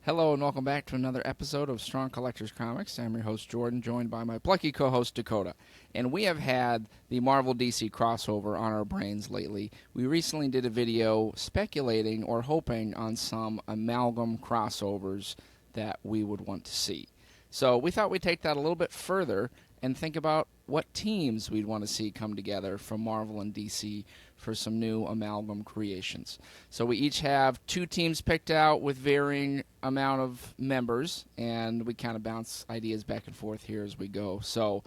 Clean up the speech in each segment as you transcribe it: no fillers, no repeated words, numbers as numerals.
Hello and welcome back to another episode of Strong Collectors Comics. I'm your host Jordan, joined by my plucky co-host Dakota. And we have had the Marvel DC crossover on our brains lately. We recently did a video speculating or hoping on some Amalgam crossovers that we would want to see. So we thought we'd take that a little bit further and think about what teams we'd want to see come together from Marvel and DC for some new Amalgam creations. So we each have two teams picked out with varying amount of members, and we kind of bounce ideas back and forth here as we go. So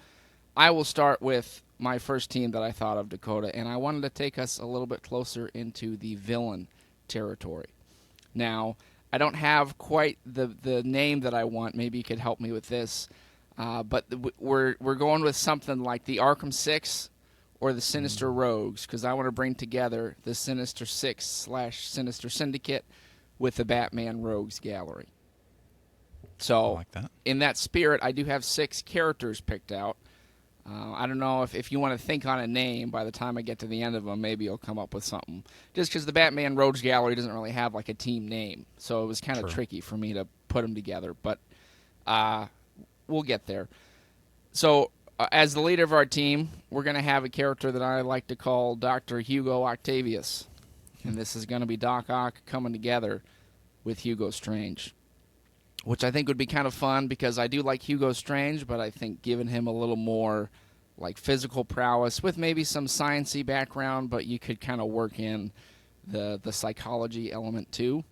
I will start with my first team that I thought of, Dakota, and I wanted to take us a little bit closer into the villain territory. Now, I don't have quite the name that I want. Maybe you could help me with this. But we're going with something like the Arkham Six or the Sinister Rogues, because I want to bring together the Sinister Six / Sinister Syndicate with the Batman Rogues Gallery. So, I like that. In that spirit, I do have 6 characters picked out. I don't know if you want to think on a name by the time I get to the end of them, maybe you'll come up with something. Just because the Batman Rogues Gallery doesn't really have like a team name, so it was kind of tricky for me to put them together. But we'll get there. So, as the leader of our team, we're going to have a character that I like to call Dr. Hugo Octavius. And this is going to be Doc Ock coming together with Hugo Strange, which I think would be kind of fun because I do like Hugo Strange, but I think giving him a little more like physical prowess with maybe some science-y background, but you could kind of work in the psychology element too.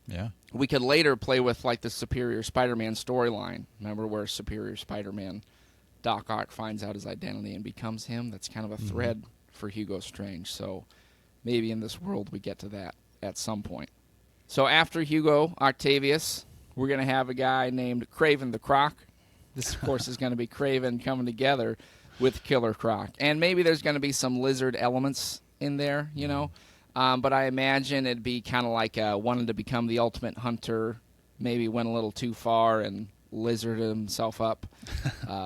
Yeah. We could later play with like the Superior Spider-Man storyline. Remember where Superior Spider-Man, Doc Ock finds out his identity and becomes him? That's kind of a thread for Hugo Strange. So maybe in this world we get to that at some point. So after Hugo Octavius, we're going to have a guy named Kraven the Croc. This, of course, is going to be Kraven coming together with Killer Croc. And maybe there's going to be some lizard elements in there, you know. But I imagine it'd be kind of like wanting to become the ultimate hunter, maybe went a little too far and lizarded himself up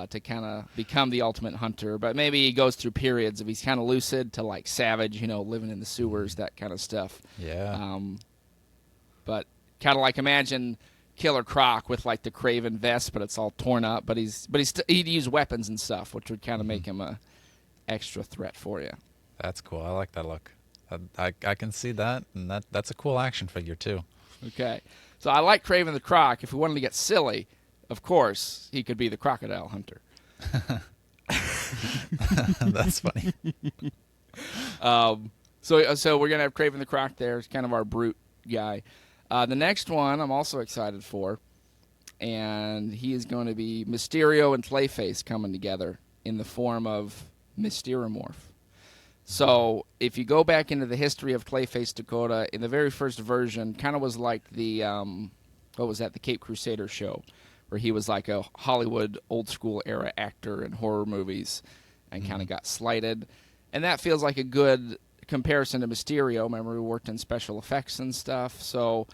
to kind of become the ultimate hunter. But maybe he goes through periods of he's kind of lucid to like savage, you know, living in the sewers, that kind of stuff. Yeah. But kind of like imagine Killer Croc with like the Kraven vest, but it's all torn up. But he'd use weapons and stuff, which would kind of make him a extra threat for you. That's cool. I like that look. I can see that, and that's a cool action figure too. Okay. So I like Kraven the Croc. If we wanted to get silly, of course, he could be the Crocodile Hunter. That's funny. So we're going to have Kraven the Croc there. It's kind of our brute guy. The next one I'm also excited for, and he is going to be Mysterio and Clayface coming together in the form of Mysteromorph. So if you go back into the history of Clayface, Dakota, in the very first version, kind of was like the, the Cape Crusader show, where he was like a Hollywood old-school era actor in horror movies and kind of got slighted. And that feels like a good comparison to Mysterio. Remember, we worked in special effects and stuff. So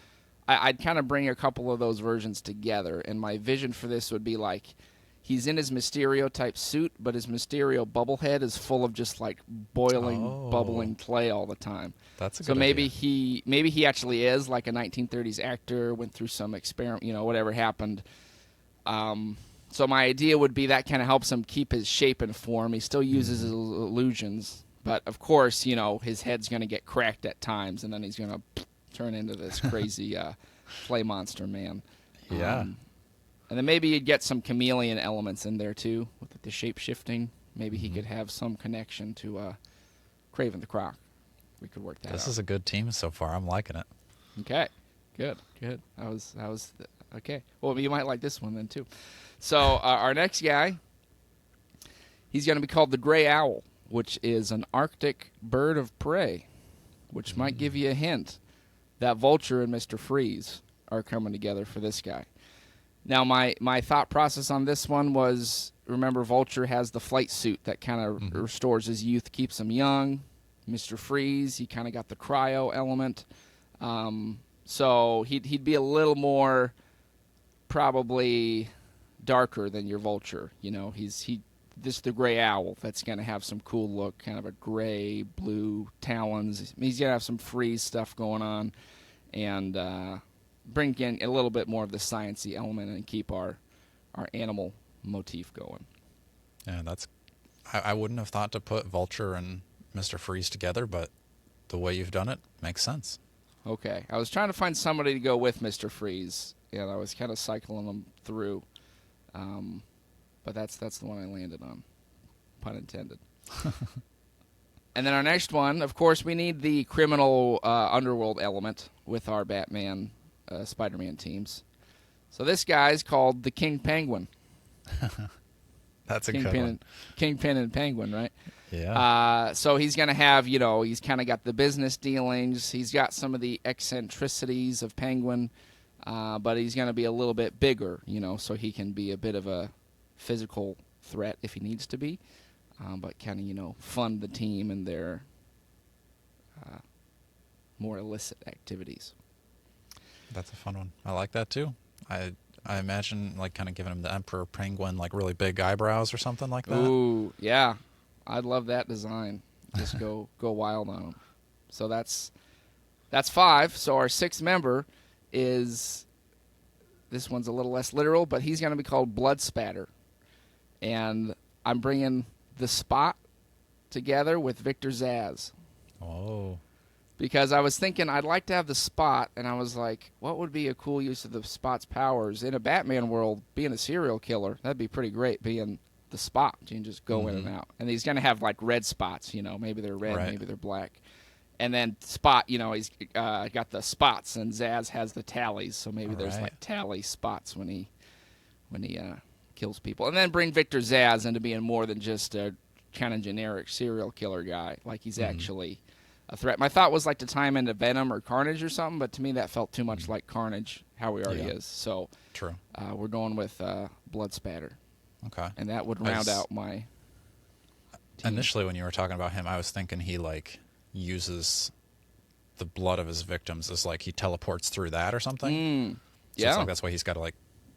I'd kind of bring a couple of those versions together. And my vision for this would be like, he's in his Mysterio-type suit, but his Mysterio bubblehead is full of just like boiling, bubbling clay all the time. That's a good so maybe idea. he actually is like a 1930s actor, went through some experiment, you know, whatever happened. So my idea would be that kind of helps him keep his shape and form. He still uses his illusions, but of course, you know, his head's going to get cracked at times, and then he's going to turn into this crazy clay monster man. Yeah. And then maybe you'd get some chameleon elements in there, too, with the shape-shifting. Maybe he could have some connection to Kraven the Croc. We could work that out. This is a good team so far. I'm liking it. Okay. Good. Okay. Well, you might like this one then, too. So our next guy, he's going to be called the Gray Owl, which is an Arctic bird of prey, which might give you a hint that Vulture and Mr. Freeze are coming together for this guy. Now, my thought process on this one was, remember, Vulture has the flight suit that kind of restores his youth, keeps him young. Mr. Freeze, he kind of got the cryo element. So he'd be a little more probably darker than your Vulture. You know, this is the Gray Owl that's going to have some cool look, kind of a gray, blue talons. He's going to have some Freeze stuff going on. And bring in a little bit more of the sciencey element and keep our animal motif going. Yeah, I wouldn't have thought to put Vulture and Mr. Freeze together, but the way you've done it makes sense. Okay, I was trying to find somebody to go with Mr. Freeze, and I was kind of cycling them through, but that's the one I landed on, pun intended. And then our next one, of course, we need the criminal underworld element with our Batman, Spider-Man teams. So this guy's called the King Penguin. That's a good one. Kingpin and Penguin, right? Yeah. So he's going to have, he's kind of got the business dealings. He's got some of the eccentricities of Penguin, but he's going to be a little bit bigger, so he can be a bit of a physical threat if he needs to be, but kind of, fund the team and their more illicit activities. That's a fun one. I like that too. I imagine like kind of giving him the Emperor Penguin, like really big eyebrows or something like that. Ooh, yeah. I'd love that design. Just go wild on him. So that's 5. So our 6th member is, this one's a little less literal, but he's going to be called Blood Spatter. And I'm bringing the Spot together with Victor Zsasz. Oh. Because I was thinking I'd like to have the Spot, and I was like, what would be a cool use of the Spot's powers? In a Batman world, being a serial killer, that'd be pretty great, being the Spot. You can just go in and out. And he's going to have, like, red spots, maybe they're red, maybe they're black. And then Spot, he's got the spots, and Zsasz has the tallies, so maybe there's, like, tally spots when he kills people. And then bring Victor Zsasz into being more than just a kind of generic serial killer guy. Like, he's actually a threat. My thought was like to tie him into Venom or Carnage or something, but to me that felt too much like Carnage, how he already is. So true. We're going with Blood Spatter. Okay. And that would round out my team. Initially, when you were talking about him, I was thinking he like uses the blood of his victims as like he teleports through that or something. So it's like that's why he's got to like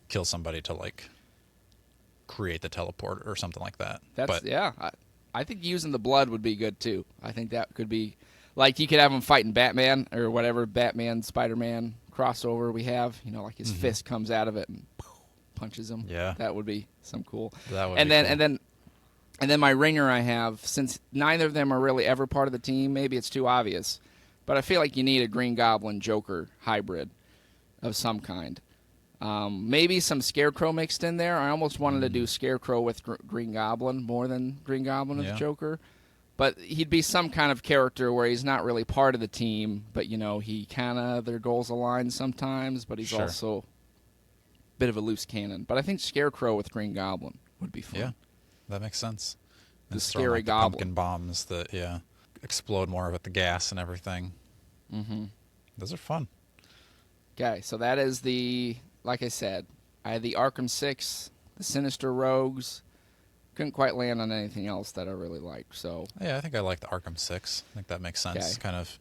kill somebody to like create the teleport or something like that. I think using the blood would be good too. I think that could be. Like, you could have him fighting Batman or whatever Batman, Spider-Man crossover we have. Like his fist comes out of it and punches him. Yeah. That would be some cool. That would be cool. And then my ringer I have, since neither of them are really ever part of the team, maybe it's too obvious, but I feel like you need a Green Goblin Joker hybrid of some kind. Maybe some Scarecrow mixed in there. I almost wanted to do Scarecrow with Green Goblin more than Green Goblin with Joker. But he'd be some kind of character where he's not really part of the team, but, he kind of, their goals align sometimes, but he's also a bit of a loose cannon. But I think Scarecrow with Green Goblin would be fun. Yeah, that makes sense. The scary like goblin. The pumpkin bombs that, explode more with the gas and everything. Mm-hmm. Those are fun. Okay, so that is like I said, I had the Arkham 6, the Sinister Rogues. Couldn't quite land on anything else that I really liked. So yeah, I think I like the Arkham 6. I think that makes sense. Okay. Kind of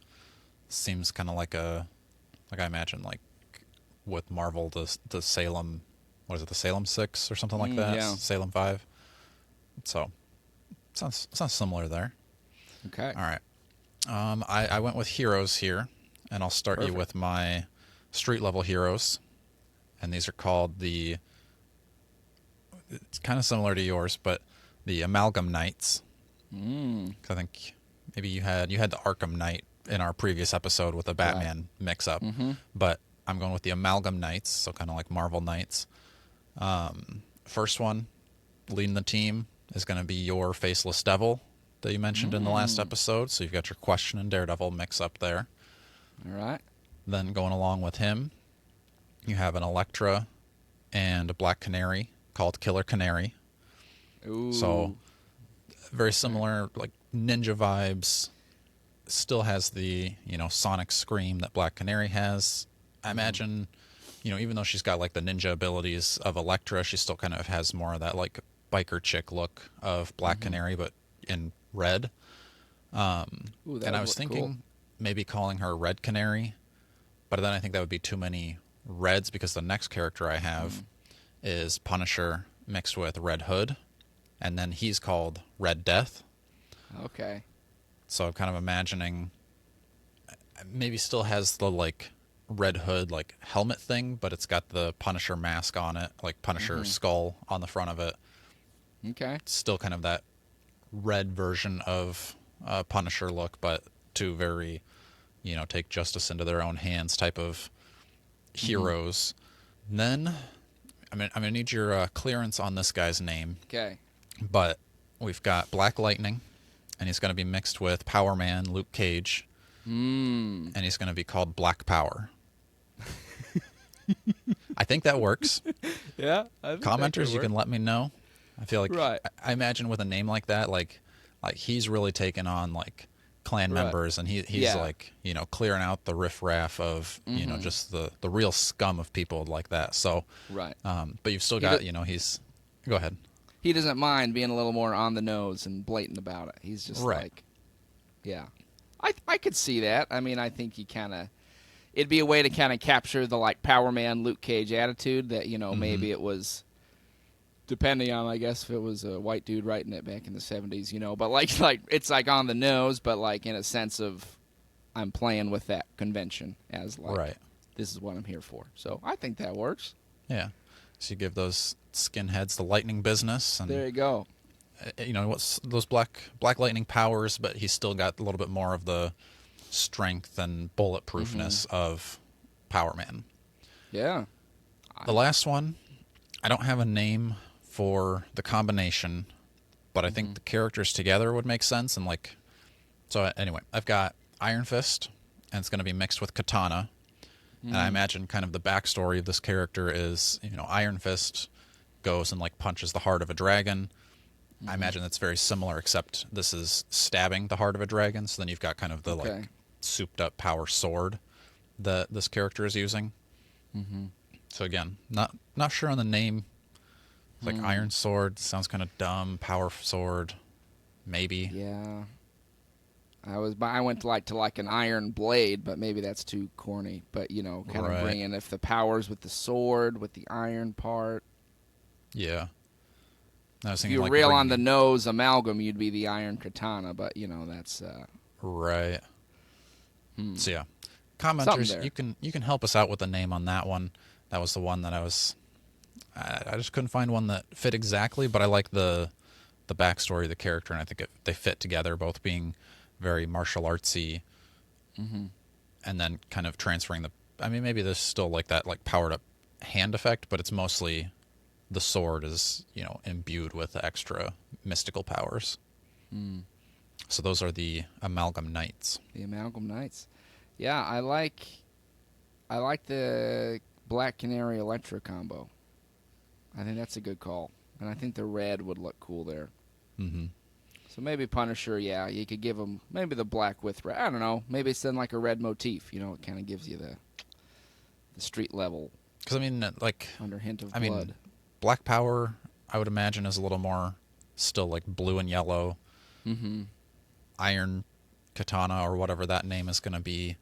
seems kind of like I imagine like with Marvel the Salem, what is it, the Salem 6 or something like that? Yeah. Salem 5. So sounds similar there. Okay. All right. I went with heroes here, and I'll start you with my street level heroes, and these are called it's kind of similar to yours, but the Amalgam Knights. 'Cause I think maybe you had the Arkham Knight in our previous episode with the Batman mix-up, but I'm going with the Amalgam Knights, so kind of like Marvel Knights. First one, leading the team, is going to be your Faceless Devil that you mentioned in the last episode, so you've got your Question and Daredevil mix-up there. All right. Then going along with him, you have an Elektra and a Black Canary called Killer Canary. Ooh. So very similar, like ninja vibes. Still has the sonic scream that Black Canary has. I imagine, even though she's got like the ninja abilities of Elektra, she still kind of has more of that like biker chick look of Black Canary, but in red. And I was thinking maybe calling her Red Canary, but then I think that would be too many reds because the next character I have is Punisher mixed with Red Hood, and then he's called Red Death. Okay. So I'm kind of imagining maybe still has the like Red Hood like helmet thing, but it's got the Punisher mask on it, like Punisher skull on the front of it. Okay. It's still kind of that red version of Punisher look, but two very, take justice into their own hands type of heroes. Then, I'm gonna need your clearance on this guy's name. Okay. But we've got Black Lightning, and he's going to be mixed with Power Man, Luke Cage, and he's going to be called Black Power. I think that works. Yeah. Commenters, you can let me know. I feel like Right. I imagine with a name like that, like he's really taken on like clan members, and he's like clearing out the riffraff of just the real scum of people like that. So Right. but you've still got he's go ahead. He doesn't mind being a little more on the nose and blatant about it. He's just like, yeah. I could see that. I mean, I think he kind of, it'd be a way to kind of capture the like Power Man, Luke Cage attitude that, maybe it was, depending on, I guess, if it was a white dude writing it back in the 70s, but like it's like on the nose, but like in a sense of I'm playing with that convention as like, this is what I'm here for. So I think that works. Yeah. So you give those skinheads the lightning business, and there you go. What's those black lightning powers, but he's still got a little bit more of the strength and bulletproofness of Power Man. Yeah. The last one, I don't have a name for the combination, but I think the characters together would make sense. And like, so anyway, I've got Iron Fist, and it's going to be mixed with Katana. And I imagine kind of the backstory of this character is, Iron Fist goes and like punches the heart of a dragon. I imagine that's very similar, except this is stabbing the heart of a dragon. So then you've got kind of the like souped up power sword that this character is using. So again, not sure on the name. It's like Iron Sword sounds kind of dumb. Power Sword, maybe. Yeah. I went to like an iron blade, but maybe that's too corny. But kind of bringing if the powers with the sword, with the iron part. Yeah. I was if thinking you're like real on the nose amalgam, you'd be the iron katana. But that's right. So yeah, commenters, you can help us out with the name on that one. That was the one that I just couldn't find one that fit exactly, but I like the backstory of the character, and I think they fit together, both being very martial artsy, and then kind of transferring maybe there's still like that like powered up hand effect, but it's mostly the sword is imbued with extra mystical powers. So those are the Amalgam Knights. The Amalgam Knights. Yeah, I like the Black Canary Electra combo. I think that's a good call, and I think the red would look cool there. So maybe Punisher, yeah, you could give him maybe the black with red. I don't know. Maybe it's then like a red motif. It kind of gives you the street level. Because like under hint of blood. Black Power, I would imagine, is a little more still like blue and yellow. Iron Katana or whatever that name is going to be.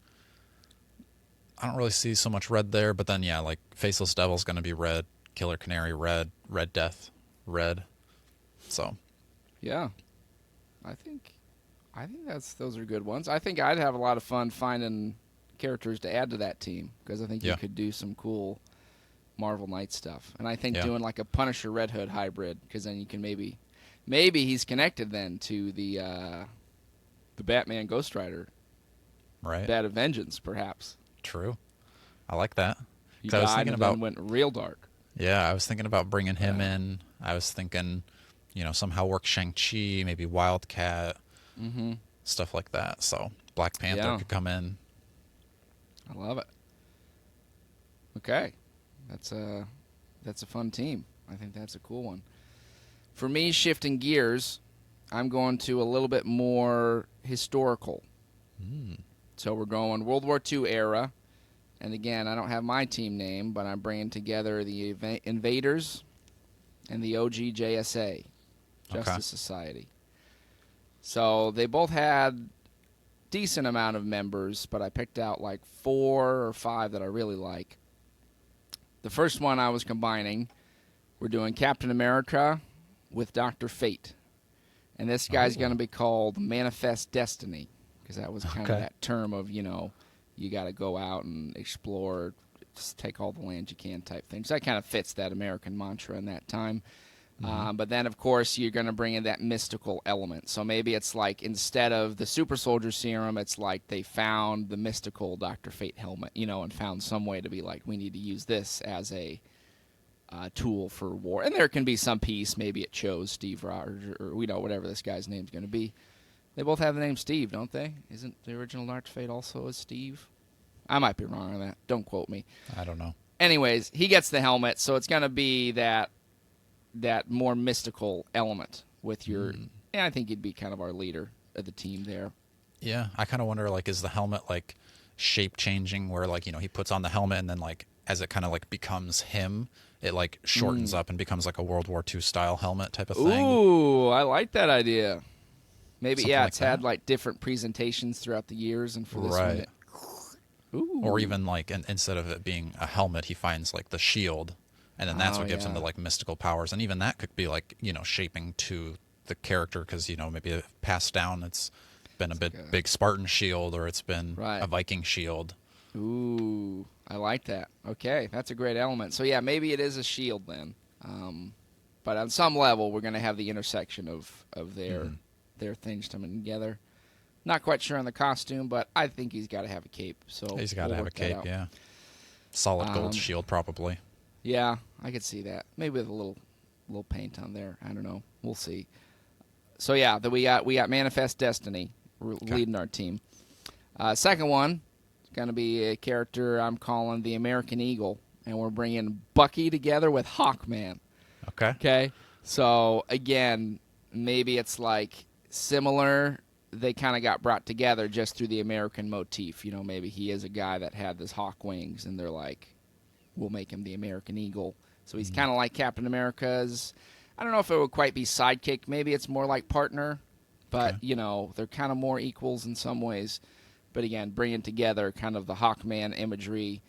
I don't really see so much red there, but then yeah, like Faceless Devil's going to be red, Killer Canary red, Red Death red. So yeah. I think those are good ones. I think I'd have a lot of fun finding characters to add to that team because I think you could do some cool Marvel Knight stuff. And I think doing like a Punisher Red Hood hybrid, because then you can maybe he's connected then to the Batman Ghost Rider. Right. Bat of Vengeance, perhaps. True. I like that. He died, I was thinking about went real dark. Yeah, I was thinking about bringing him in. I was thinking, somehow work Shang-Chi, maybe Wildcat, stuff like that. So Black Panther could come in. I love it. Okay. That's a fun team. I think that's a cool one. For me, shifting gears, I'm going to a little bit more historical. So we're going World War II era. And again, I don't have my team name, but I'm bringing together the Invaders and the OGJSA, Justice Society. So they both had decent amount of members, but I picked out like 4 or 5 that I really like. The first one I was combining, we're doing Captain America with Dr. Fate. And this guy's going to be called Manifest Destiny, because that was kind of that term of, you you got to go out and explore, just take all the land you can type thing. So that kind of fits that American mantra in that time. But then, of course, you're going to bring in that mystical element. So maybe it's like instead of the super soldier serum, it's like they found the mystical Dr. Fate helmet, and found some way to be like, we need to use this as a tool for war. And there can be some piece, maybe it chose Steve Rogers or whatever this guy's name's going to be. They both have the name Steve, don't they? Isn't the original Dr. Fate also a Steve? I might be wrong on that. Don't quote me. I don't know. Anyways, he gets the helmet, so it's going to be that more mystical element with your... And I think he'd be kind of our leader of the team there. Yeah, I kind of wonder, like, is the helmet, like, shape-changing where, like, he puts on the helmet and then, like, as it kind of, like, becomes him, it, like, shortens up and becomes, like, a World War II style helmet type of thing? Ooh, I like that idea. Maybe, Something like it's had, like, different presentations throughout the years, and for this one... Ooh. Or even, like, instead of it being a helmet, he finds, like, the shield, and then that's what gives him the, like, mystical powers. And even that could be, like, shaping to the character because, maybe passed down, it's been big Spartan shield or it's been a Viking shield. Ooh, I like that. Okay, that's a great element. So, yeah, maybe it is a shield then. But on some level, we're going to have the intersection of their things coming together. Not quite sure on the costume, but I think he's got to have a cape. So he's got to have a cape, yeah. Solid gold shield, probably. Yeah, I could see that. Maybe with a little paint on there. I don't know. We'll see. So yeah, we got Manifest Destiny leading our team. Second one is going to be a character I'm calling the American Eagle, and we're bringing Bucky together with Hawkman. Okay. So again, maybe it's like similar. They kind of got brought together just through the American motif. Maybe he is a guy that had this hawk wings, and they're like, we'll make him the American Eagle. So he's kind of like Captain America's, I don't know if it would quite be sidekick. Maybe it's more like partner. But, they're kind of more equals in some ways. But again, bringing together kind of the Hawkman imagery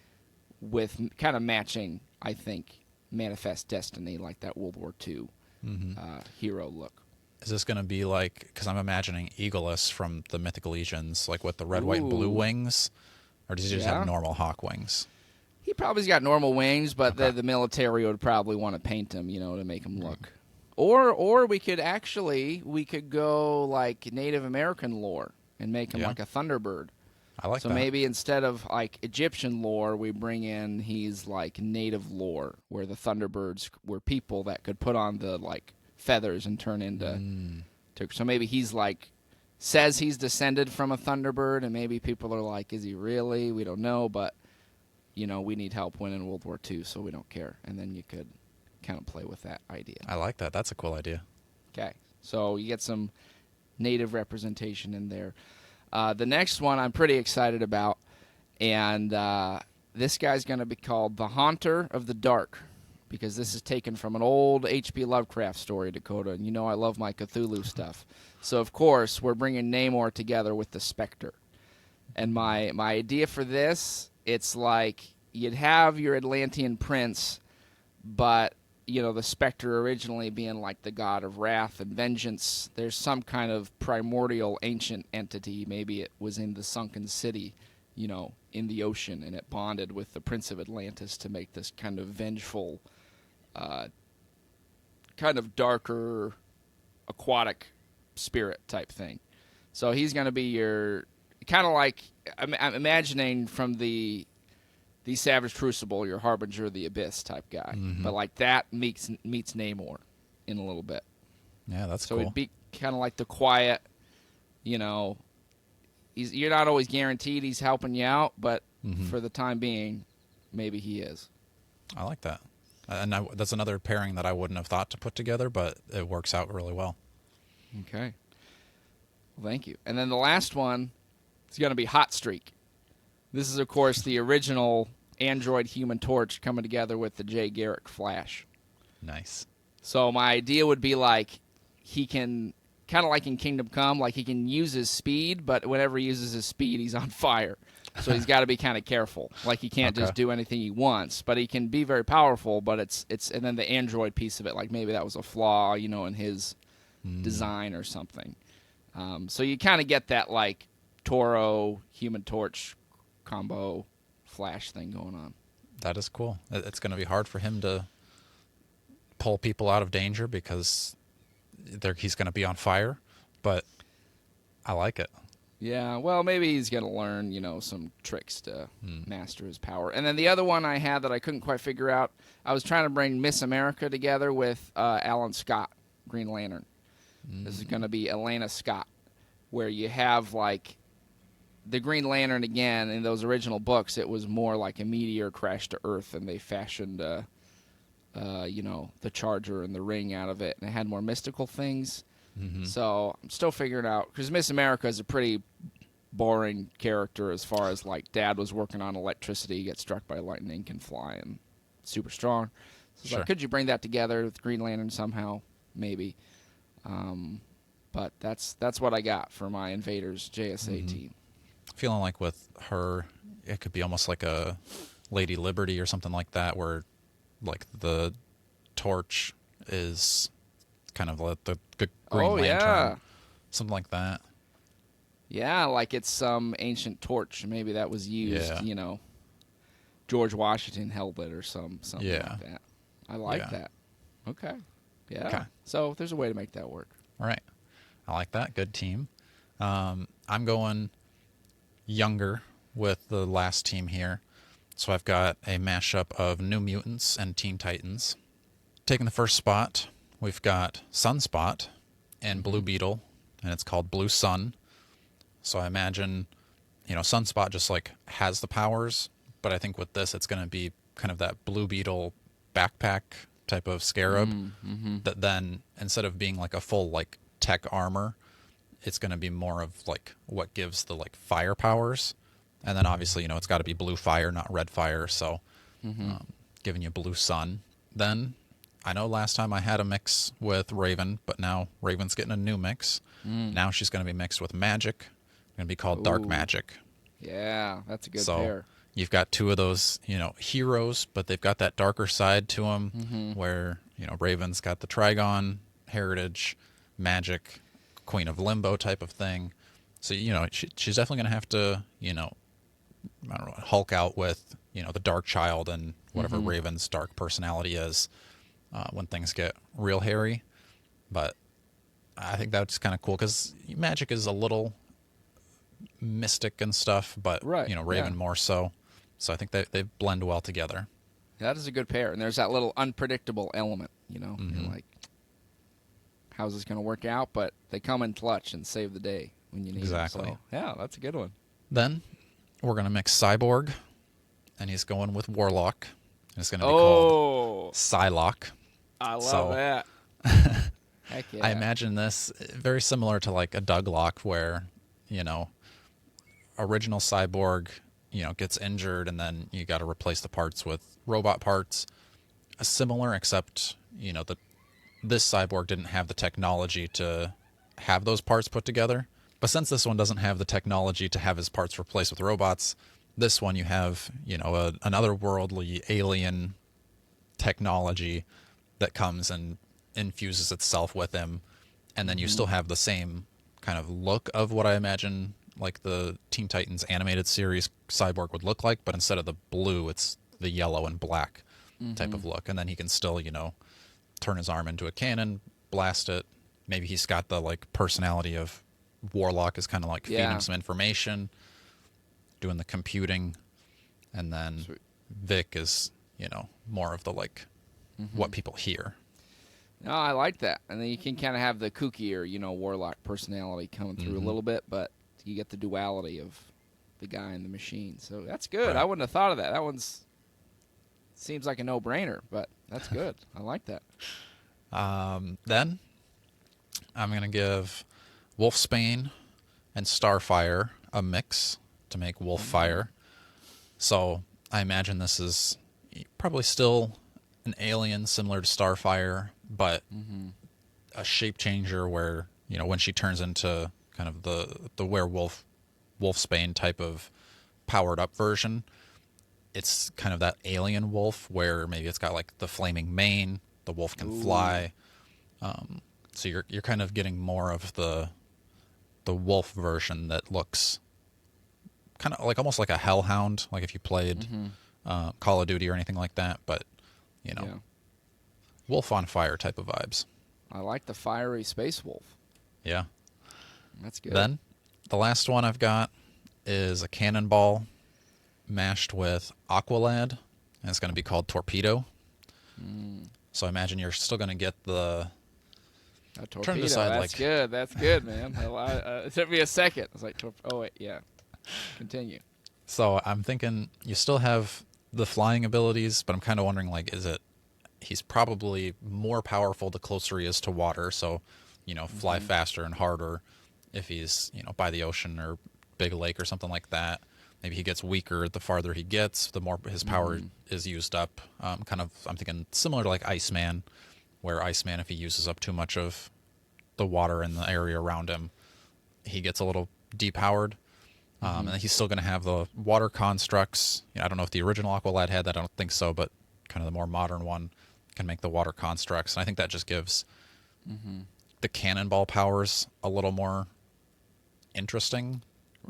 with kind of matching, I think, Manifest Destiny, like that World War II hero look. Is this going to be like, because I'm imagining Eagleus from the Mythical Legions, like with the red, white, and blue wings? Or does he just have normal hawk wings? He probably's got normal wings, but the military would probably want to paint him, to make him look. Or we could go like Native American lore and make him like a Thunderbird. I like that. So maybe instead of like Egyptian lore, we bring in he's like native lore, where the Thunderbirds were people that could put on the like feathers and turn into. So maybe he's like says he's descended from a Thunderbird, and maybe people are like, is he really? We don't know, but we need help winning World War II, so we don't care. And then you could kind of play with that idea. I like that. That's a cool idea. Okay, so you get some native representation in there. The next one I'm pretty excited about, and this guy's going to be called the Haunter of the Dark, because this is taken from an old H.P. Lovecraft story, Dakota, and I love my Cthulhu stuff. So, of course, we're bringing Namor together with the Spectre. And my idea for this, it's like you'd have your Atlantean prince, but, the Spectre originally being like the god of wrath and vengeance. There's some kind of primordial ancient entity. Maybe it was in the sunken city, in the ocean, and it bonded with the Prince of Atlantis to make this kind of vengeful, kind of darker, aquatic spirit type thing. So he's going to be your, kind of like, I'm imagining from the Savage Crucible, your Harbinger of the Abyss type guy. But like that meets Namor in a little bit. Yeah, that's so cool. So it'd be kind of like the quiet, you're not always guaranteed he's helping you out, but for the time being, maybe he is. I like that. And that's another pairing that I wouldn't have thought to put together, but it works out really well. Okay. Well, thank you. And then the last one is going to be Hot Streak. This is, of course, the original Android Human Torch coming together with the Jay Garrick Flash. Nice. So my idea would be like he can, kind of like in Kingdom Come, like he can use his speed, but whenever he uses his speed, he's on fire. So he's got to be kind of careful. Like he can't just do anything he wants, but he can be very powerful. But it's and then the Android piece of it, like maybe that was a flaw, in his design or something. So you kind of get that like Toro Human Torch combo flash thing going on. That is cool. It's going to be hard for him to pull people out of danger because he's going to be on fire, but I like it. Yeah, well, maybe he's going to learn, some tricks to master his power. And then the other one I had that I couldn't quite figure out, I was trying to bring Miss America together with Alan Scott, Green Lantern. This is going to be Elena Scott, where you have, like, the Green Lantern again. In those original books, it was more like a meteor crashed to Earth, and they fashioned, the charger and the ring out of it, and it had more mystical things. So I'm still figuring out, because Miss America is a pretty boring character as far as, like, Dad was working on electricity, gets struck by lightning, can fly, and super strong. So it's like, could you bring that together with Green Lantern somehow? Maybe. But that's what I got for my Invaders JSA team. Feeling like with her, it could be almost like a Lady Liberty or something like that, where, like, the torch is kind of like the Green Lantern. Yeah. Something like that. Yeah, like it's some ancient torch. Maybe that was used, George Washington held it or something like that. I like that. Okay. Yeah. Okay. So there's a way to make that work. All right. I like that. Good team. I'm going younger with the last team here. So I've got a mashup of New Mutants and Teen Titans. Taking the first spot, we've got Sunspot and Blue Beetle, and it's called Blue Sun. So I imagine, Sunspot just, like, has the powers, but I think with this it's going to be kind of that Blue Beetle backpack type of scarab that then, instead of being like a full, like, tech armor, it's going to be more of, like, what gives the, like, fire powers. And then obviously, it's got to be blue fire, not red fire, so giving you Blue Sun. Then I know last time I had a mix with Raven, but now Raven's getting a new mix. Now she's going to be mixed with Magic. Going to be called Dark Magic. Yeah, that's a good so pair. You've got two of those, heroes, but they've got that darker side to them where, Raven's got the Trigon heritage, Magic, Queen of Limbo type of thing. So, she's definitely going to have to, I don't know, Hulk out with, the Dark Child and whatever Raven's dark personality is when things get real hairy. But I think that's kind of cool because Magic is a little mystic and stuff, but, Raven more so. So I think they blend well together. That is a good pair. And there's that little unpredictable element, You're like, how's this going to work out? But they come in clutch and save the day when you need Exactly. them. So, yeah, that's a good one. Then we're going to mix Cyborg, and he's going with Warlock. And it's going to be called Psylocke. I love that. Heck yeah. I imagine this very similar to, like, a Douglock where, original Cyborg, gets injured and then you got to replace the parts with robot parts. Similar, except, this Cyborg didn't have the technology to have those parts put together. But since this one doesn't have the technology to have his parts replaced with robots, this one you have, another worldly alien technology that comes and infuses itself with him. And then you still have the same kind of look of what I imagine like the Teen Titans animated series Cyborg would look like, but instead of the blue, it's the yellow and black type of look. And then he can still, turn his arm into a cannon, blast it. Maybe he's got the, like, personality of Warlock, is kind of like feeding him some information, doing the computing. And then Vic is, more of the, like, what people hear. No, I like that. And then you can kind of have the kookier, Warlock personality coming through a little bit, but you get the duality of the guy and the machine. So that's good. Right. I wouldn't have thought of that. That seems like a no-brainer, but that's good. I like that. Then I'm going to give Wolfsbane and Starfire a mix to make Wolffire. So I imagine this is probably still an alien similar to Starfire, but a shape changer where, when she turns into kind of the werewolf, Wolfsbane type of powered up version, it's kind of that alien wolf where maybe it's got like the flaming mane, the wolf can fly. So you're kind of getting more of the wolf version that looks kind of like almost like a hellhound, like if you played Call of Duty or anything like that. But Yeah. wolf on fire type of vibes. I like the fiery space wolf. Yeah. That's good. Then the last one I've got is a cannonball mashed with Aqualad, and it's going to be called Torpedo. So I imagine you're still going to get the... A trying torpedo. to decide, That's like... good. That's good, man. It took me a second. I was like, oh, wait, yeah. Continue. So I'm thinking you still have the flying abilities, but I'm kind of wondering, like, he's probably more powerful the closer he is to water, so, fly faster and harder if he's, by the ocean or big lake or something like that. Maybe he gets weaker the farther he gets, the more his power is used up. I'm thinking similar to like Iceman, where Iceman, if he uses up too much of the water in the area around him, he gets a little depowered. And he's still going to have the water constructs. I don't know if the original Aqualad had that. I don't think so, but kind of the more modern one can make the water constructs. And I think that just gives the cannonball powers a little more interesting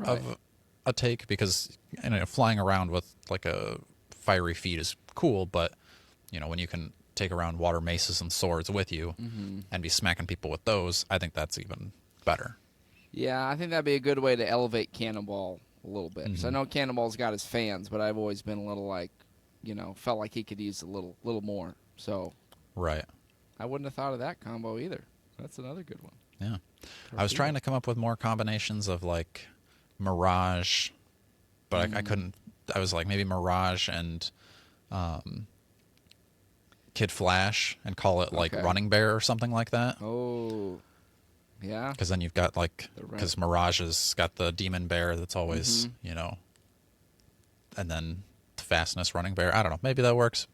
of a take, because flying around with like a fiery feat is cool, but when you can take around water maces and swords with you and be smacking people with those, I think that's even better. Yeah, I think that'd be a good way to elevate Cannonball a little bit. So I know Cannonball's got his fans, but I've always been a little like, felt like he could use a little more. So Right. I wouldn't have thought of that combo either. That's another good one. Yeah. I was trying to come up with more combinations of like Mirage, but I couldn't. I was like maybe Mirage and Kid Flash and call it like Running Bear or something like that. Oh, yeah. Because then you've got like, because Mirage has got the Demon Bear that's always, and then the Fastness Running Bear. I don't know. Maybe that works.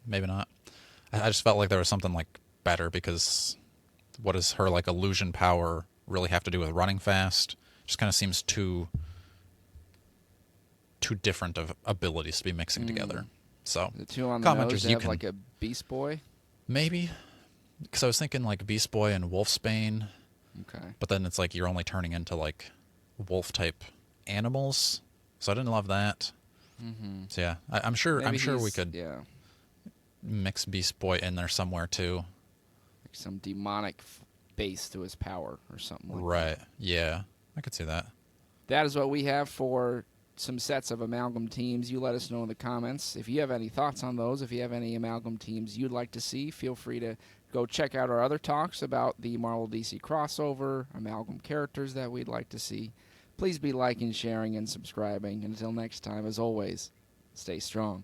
Maybe not. I just felt like there was something like better, because what does her like illusion power really have to do with running fast? Just kind of seems too different of abilities to be mixing together. So the two on the nose, they have like a Beast Boy? Maybe. Because I was thinking like Beast Boy and Wolfsbane. Okay. But then it's like you're only turning into like wolf-type animals. So I didn't love that. So yeah, I'm sure we could mix Beast Boy in there somewhere too. Like some demonic base to his power or something like that. Right. Yeah, I could see that. That is what we have for some sets of Amalgam teams. You let us know in the comments. If you have any thoughts on those, if you have any Amalgam teams you'd like to see, feel free to go check out our other talks about the Marvel DC crossover, Amalgam characters that we'd like to see. Please be liking, sharing, and subscribing. And until next time, as always, stay strong.